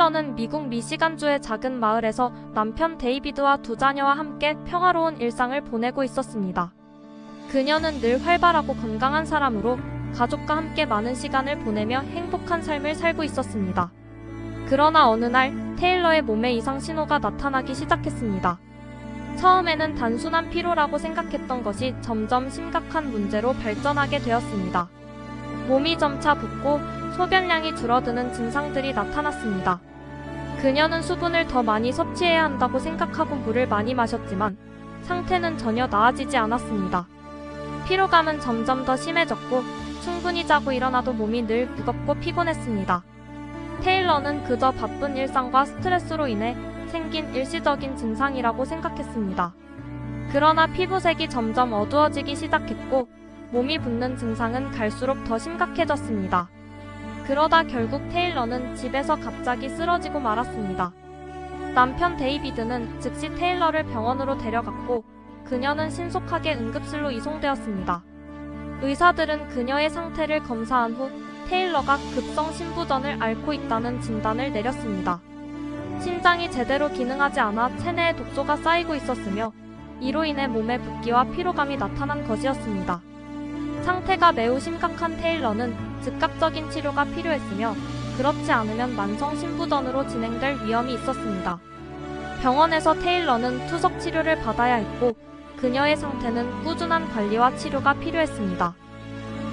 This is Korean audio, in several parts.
테일러는 미국 미시간주의 작은 마을에서 남편 데이비드와 두 자녀와 함께 평화로운 일상을 보내고 있었습니다. 그녀는 늘 활발하고 건강한 사람으로 가족과 함께 많은 시간을 보내며 행복한 삶을 살고 있었습니다. 그러나 어느 날 테일러의 몸에 이상 신호가 나타나기 시작했습니다. 처음에는 단순한 피로라고 생각했던 것이 점점 심각한 문제로 발전하게 되었습니다. 몸이 점차 붓고 소변량이 줄어드는 증상들이 나타났습니다. 그녀는 수분을 더 많이 섭취해야 한다고 생각하고 물을 많이 마셨지만 상태는 전혀 나아지지 않았습니다. 피로감은 점점 더 심해졌고 충분히 자고 일어나도 몸이 늘 무겁고 피곤했습니다. 테일러는 그저 바쁜 일상과 스트레스로 인해 생긴 일시적인 증상이라고 생각했습니다. 그러나 피부색이 점점 어두워지기 시작했고 몸이 붓는 증상은 갈수록 더 심각해졌습니다. 그러다 결국 테일러는 집에서 갑자기 쓰러지고 말았습니다. 남편 데이비드는 즉시 테일러를 병원으로 데려갔고 그녀는 신속하게 응급실로 이송되었습니다. 의사들은 그녀의 상태를 검사한 후 테일러가 급성 심부전을 앓고 있다는 진단을 내렸습니다. 심장이 제대로 기능하지 않아 체내에 독소가 쌓이고 있었으며 이로 인해 몸에 붓기와 피로감이 나타난 것이었습니다. 상태가 매우 심각한 테일러는 즉각적인 치료가 필요했으며 그렇지 않으면 만성 심부전으로 진행될 위험이 있었습니다. 병원에서 테일러는 투석 치료를 받아야 했고 그녀의 상태는 꾸준한 관리와 치료가 필요했습니다.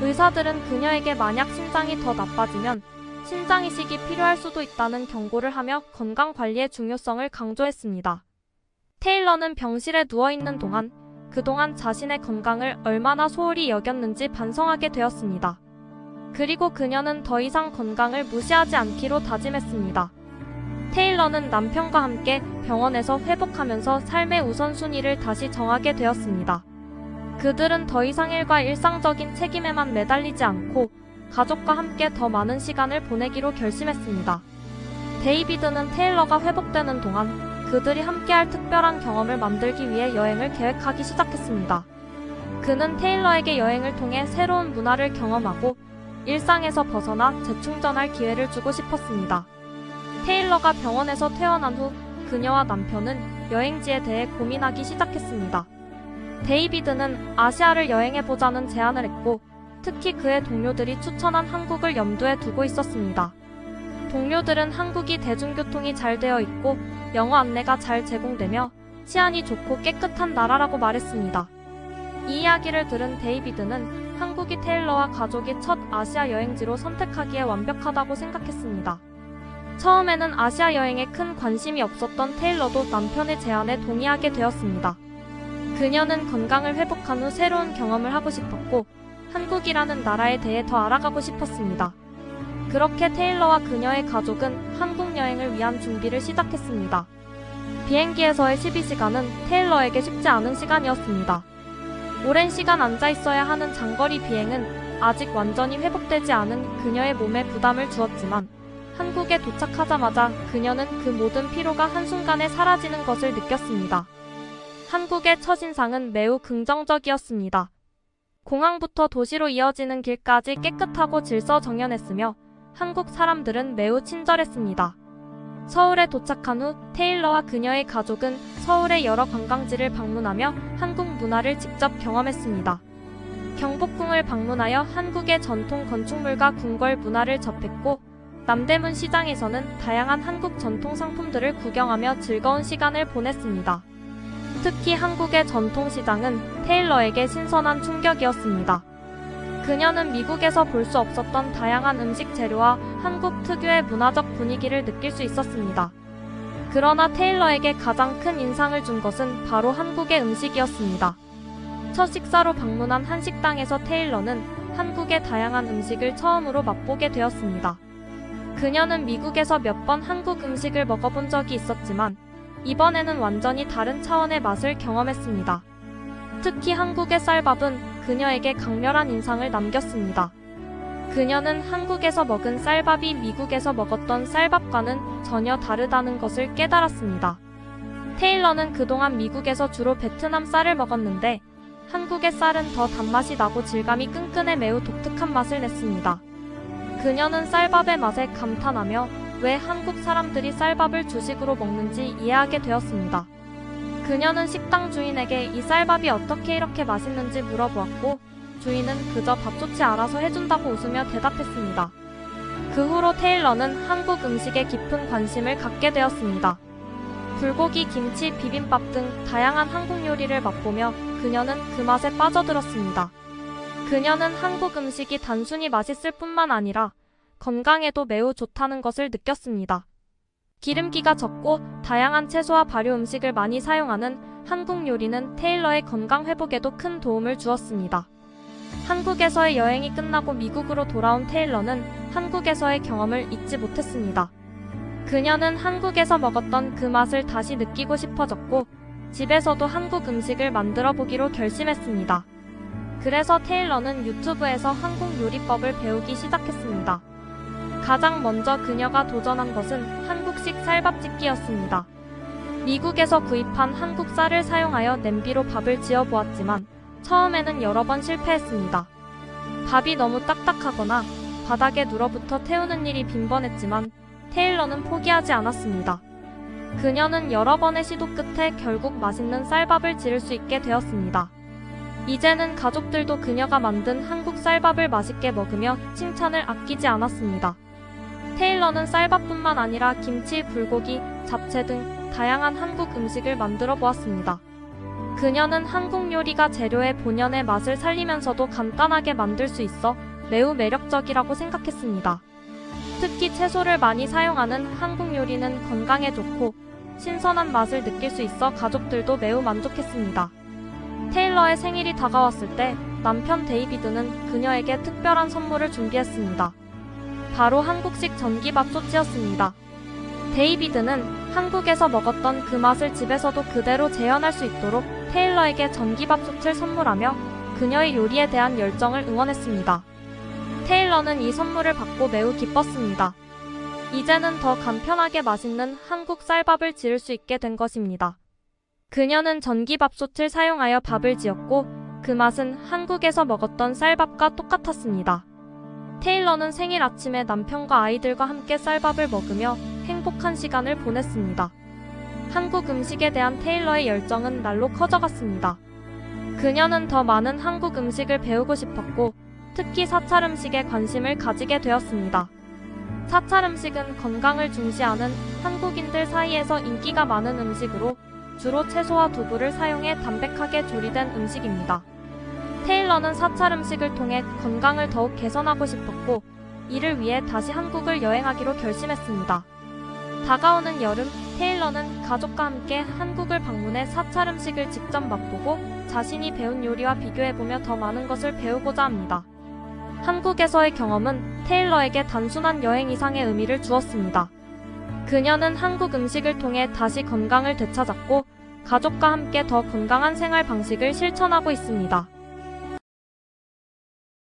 의사들은 그녀에게 만약 심장이 더 나빠지면 심장 이식이 필요할 수도 있다는 경고를 하며 건강관리의 중요성을 강조했습니다. 테일러는 병실에 누워있는 동안 그동안 자신의 건강을 얼마나 소홀히 여겼는지 반성하게 되었습니다. 그리고 그녀는 더 이상 건강을 무시하지 않기로 다짐했습니다. 테일러는 남편과 함께 병원에서 회복하면서 삶의 우선순위를 다시 정하게 되었습니다. 그들은 더 이상 일과 일상적인 책임에만 매달리지 않고 가족과 함께 더 많은 시간을 보내기로 결심했습니다. 데이비드는 테일러가 회복되는 동안 그들이 함께할 특별한 경험을 만들기 위해 여행을 계획하기 시작했습니다. 그는 테일러에게 여행을 통해 새로운 문화를 경험하고 일상에서 벗어나 재충전할 기회를 주고 싶었습니다. 테일러가 병원에서 퇴원한 후 그녀와 남편은 여행지에 대해 고민하기 시작했습니다. 데이비드는 아시아를 여행해보자는 제안을 했고 특히 그의 동료들이 추천한 한국을 염두에 두고 있었습니다. 동료들은 한국이 대중교통이 잘 되어 있고 영어 안내가 잘 제공되며 치안이 좋고 깨끗한 나라라고 말했습니다. 이 이야기를 들은 데이비드는 한국이 테일러와 가족이 첫 아시아 여행지로 선택하기에 완벽하다고 생각했습니다. 처음에는 아시아 여행에 큰 관심이 없었던 테일러도 남편의 제안에 동의하게 되었습니다. 그녀는 건강을 회복한 후 새로운 경험을 하고 싶었고 한국이라는 나라에 대해 더 알아가고 싶었습니다. 그렇게 테일러와 그녀의 가족은 한국 여행을 위한 준비를 시작했습니다. 비행기에서의 12시간은 테일러에게 쉽지 않은 시간이었습니다. 오랜 시간 앉아 있어야 하는 장거리 비행은 아직 완전히 회복되지 않은 그녀의 몸에 부담을 주었지만 한국에 도착하자마자 그녀는 그 모든 피로가 한순간에 사라지는 것을 느꼈습니다. 한국의 첫인상은 매우 긍정적이었습니다. 공항부터 도시로 이어지는 길까지 깨끗하고 질서정연했으며 한국 사람들은 매우 친절했습니다. 서울에 도착한 후 테일러와 그녀의 가족은 서울의 여러 관광지를 방문하며 한국 문화를 직접 경험했습니다. 경복궁을 방문하여 한국의 전통 건축물과 궁궐 문화를 접했고 남대문 시장에서는 다양한 한국 전통 상품들을 구경하며 즐거운 시간을 보냈습니다. 특히 한국의 전통시장은 테일러에게 신선한 충격이었습니다. 그녀는 미국에서 볼 수 없었던 다양한 음식 재료와 한국 특유의 문화적 분위기를 느낄 수 있었습니다. 그러나 테일러에게 가장 큰 인상을 준 것은 바로 한국의 음식이었습니다. 첫 식사로 방문한 한식당에서 테일러는 한국의 다양한 음식을 처음으로 맛보게 되었습니다. 그녀는 미국에서 몇 번 한국 음식을 먹어본 적이 있었지만 이번에는 완전히 다른 차원의 맛을 경험했습니다. 특히 한국의 쌀밥은 그녀에게 강렬한 인상을 남겼습니다. 그녀는 한국에서 먹은 쌀밥이 미국에서 먹었던 쌀밥과는 전혀 다르다는 것을 깨달았습니다. 테일러는 그동안 미국에서 주로 베트남 쌀을 먹었는데 한국의 쌀은 더 단맛이 나고 질감이 끈끈해 매우 독특한 맛을 냈습니다. 그녀는 쌀밥의 맛에 감탄하며 왜 한국 사람들이 쌀밥을 주식으로 먹는지 이해하게 되었습니다. 그녀는 식당 주인에게 이 쌀밥이 어떻게 이렇게 맛있는지 물어보았고 주인은 그저 밥솥이 알아서 해준다고 웃으며 대답했습니다. 그 후로 테일러는 한국 음식에 깊은 관심을 갖게 되었습니다. 불고기, 김치, 비빔밥 등 다양한 한국 요리를 맛보며 그녀는 그 맛에 빠져들었습니다. 그녀는 한국 음식이 단순히 맛있을 뿐만 아니라 건강에도 매우 좋다는 것을 느꼈습니다. 기름기가 적고 다양한 채소와 발효 음식을 많이 사용하는 한국 요리는 테일러의 건강 회복에도 큰 도움을 주었습니다. 한국에서의 여행이 끝나고 미국으로 돌아온 테일러는 한국에서의 경험을 잊지 못했습니다. 그녀는 한국에서 먹었던 그 맛을 다시 느끼고 싶어졌고 집에서도 한국 음식을 만들어 보기로 결심했습니다. 그래서 테일러는 유튜브에서 한국 요리법을 배우기 시작했습니다. 가장 먼저 그녀가 도전한 것은 한국식 쌀밥짓기였습니다. 미국에서 구입한 한국 쌀을 사용하여 냄비로 밥을 지어 보았지만 처음에는 여러 번 실패했습니다. 밥이 너무 딱딱하거나 바닥에 눌어붙어 태우는 일이 빈번했지만 테일러는 포기하지 않았습니다. 그녀는 여러 번의 시도 끝에 결국 맛있는 쌀밥을 지을 수 있게 되었습니다. 이제는 가족들도 그녀가 만든 한국 쌀밥을 맛있게 먹으며 칭찬을 아끼지 않았습니다. 테일러는 쌀밥뿐만 아니라 김치, 불고기, 잡채 등 다양한 한국 음식을 만들어 보았습니다. 그녀는 한국 요리가 재료의 본연의 맛을 살리면서도 간단하게 만들 수 있어 매우 매력적이라고 생각했습니다. 특히 채소를 많이 사용하는 한국 요리는 건강에 좋고 신선한 맛을 느낄 수 있어 가족들도 매우 만족했습니다. 테일러의 생일이 다가왔을 때 남편 데이비드는 그녀에게 특별한 선물을 준비했습니다. 바로 한국식 전기밥솥이었습니다. 데이비드는 한국에서 먹었던 그 맛을 집에서도 그대로 재현할 수 있도록 테일러에게 전기밥솥을 선물하며 그녀의 요리에 대한 열정을 응원했습니다. 테일러는 이 선물을 받고 매우 기뻤습니다. 이제는 더 간편하게 맛있는 한국 쌀밥을 지을 수 있게 된 것입니다. 그녀는 전기밥솥을 사용하여 밥을 지었고 그 맛은 한국에서 먹었던 쌀밥과 똑같았습니다. 테일러는 생일 아침에 남편과 아이들과 함께 쌀밥을 먹으며 행복한 시간을 보냈습니다. 한국 음식에 대한 테일러의 열정은 날로 커져갔습니다. 그녀는 더 많은 한국 음식을 배우고 싶었고 특히 사찰 음식에 관심을 가지게 되었습니다. 사찰 음식은 건강을 중시하는 한국인들 사이에서 인기가 많은 음식으로 주로 채소와 두부를 사용해 담백하게 조리된 음식입니다. 테일러는 사찰 음식을 통해 건강을 더욱 개선하고 싶었고 이를 위해 다시 한국을 여행하기로 결심했습니다. 다가오는 여름, 테일러는 가족과 함께 한국을 방문해 사찰 음식을 직접 맛보고 자신이 배운 요리와 비교해보며 더 많은 것을 배우고자 합니다. 한국에서의 경험은 테일러에게 단순한 여행 이상의 의미를 주었습니다. 그녀는 한국 음식을 통해 다시 건강을 되찾았고 가족과 함께 더 건강한 생활 방식을 실천하고 있습니다.